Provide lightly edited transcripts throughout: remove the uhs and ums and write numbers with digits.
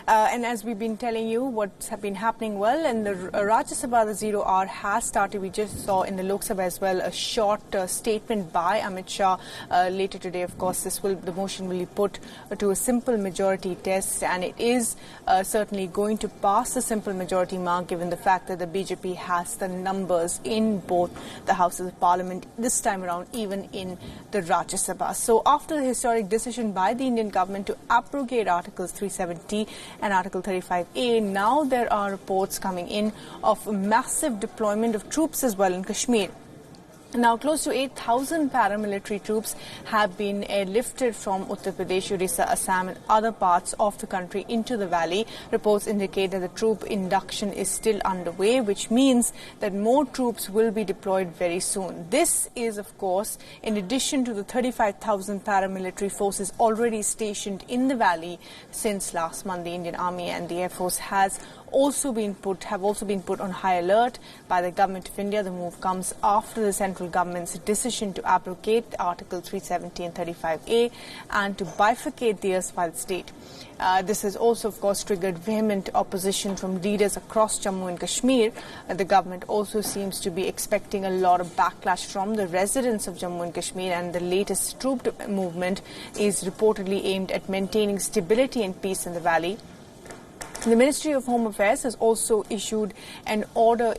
And as we've been telling you what's been happening, well, in the Rajya Sabha, the 0 hour has started. We just saw in the Lok Sabha as well a short statement by Amit Shah. Later today, of course, the motion will be put to a simple majority test, and it is certainly going to pass the simple majority mark, given the fact that the BJP has the numbers in both the Houses of Parliament this time around, even in the Rajya Sabha. So after the historic decision by the Indian government to abrogate Articles 370 and Article 35A, now there are reports coming in of massive deployment of troops as well in Kashmir. Now, close to 8,000 paramilitary troops have been airlifted from Uttar Pradesh, Odisha, Assam and other parts of the country into the valley. Reports indicate that the troop induction is still underway, which means that more troops will be deployed very soon. This is, of course, in addition to the 35,000 paramilitary forces already stationed in the valley since last month. The Indian Army and the Air Force have also been put on high alert by the Government of India. The move comes after the central government's decision to abrogate Article 370 and 35A and to bifurcate the erstwhile state. This has also, of course, triggered vehement opposition from leaders across Jammu and Kashmir. The government also seems to be expecting a lot of backlash from the residents of Jammu and Kashmir, and the latest troop movement is reportedly aimed at maintaining stability and peace in the valley. The Ministry of Home Affairs has also issued an order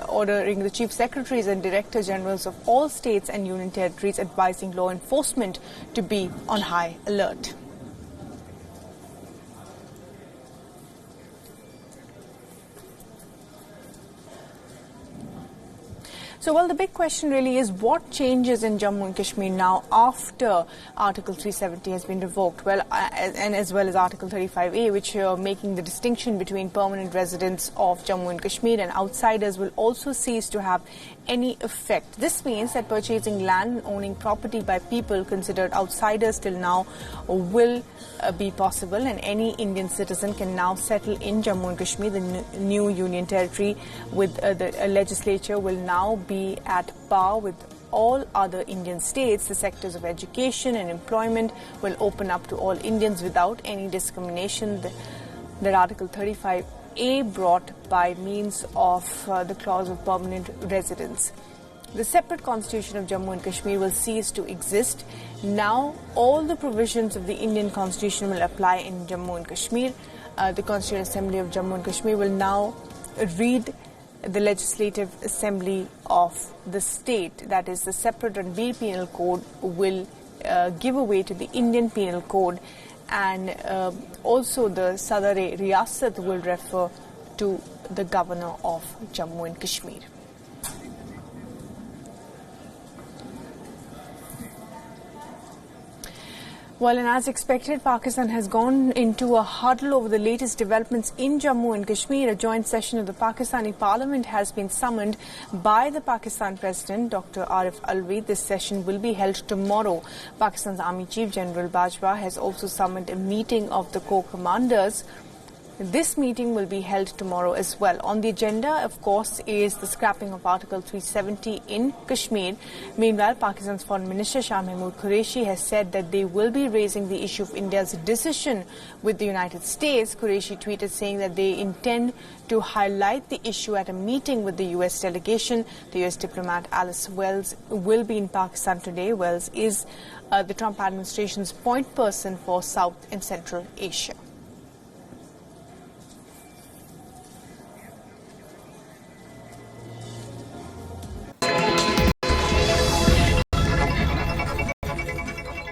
ordering the Chief Secretaries and Director Generals of all states and union territories, advising law enforcement to be on high alert. So, well, the big question really is what changes in Jammu and Kashmir now after Article 370 has been revoked, well, and as well as Article 35A, which making the distinction between permanent residents of Jammu and Kashmir and outsiders will also cease to have any effect. This means that purchasing land and owning property by people considered outsiders till now will be possible, and any Indian citizen can now settle in Jammu and Kashmir. The new union territory with the legislature will now be at par with all other Indian states. The sectors of education and employment will open up to all Indians without any discrimination that Article 35A brought by means of the clause of permanent residence. The separate constitution of Jammu and Kashmir will cease to exist. Now, all the provisions of the Indian constitution will apply in Jammu and Kashmir. The Constituent Assembly of Jammu and Kashmir will now read the Legislative Assembly of the state, that is, the separate and Veer Penal Code, will give away to the Indian Penal Code, and also the Sadar-e-Riyasat will refer to the Governor of Jammu and Kashmir. Well, and as expected, Pakistan has gone into a huddle over the latest developments in Jammu and Kashmir. A joint session of the Pakistani Parliament has been summoned by the Pakistan President, Dr. Arif Alvi. This session will be held tomorrow. Pakistan's Army Chief General Bajwa has also summoned a meeting of the Corps commanders. This meeting will be held tomorrow as well. On the agenda, of course, is the scrapping of Article 370 in Kashmir. Meanwhile, Pakistan's Foreign Minister Shah Mahmood Qureshi has said that they will be raising the issue of India's decision with the United States. Qureshi tweeted saying that they intend to highlight the issue at a meeting with the U.S. delegation. The U.S. diplomat Alice Wells will be in Pakistan today. Wells is the Trump administration's point person for South and Central Asia.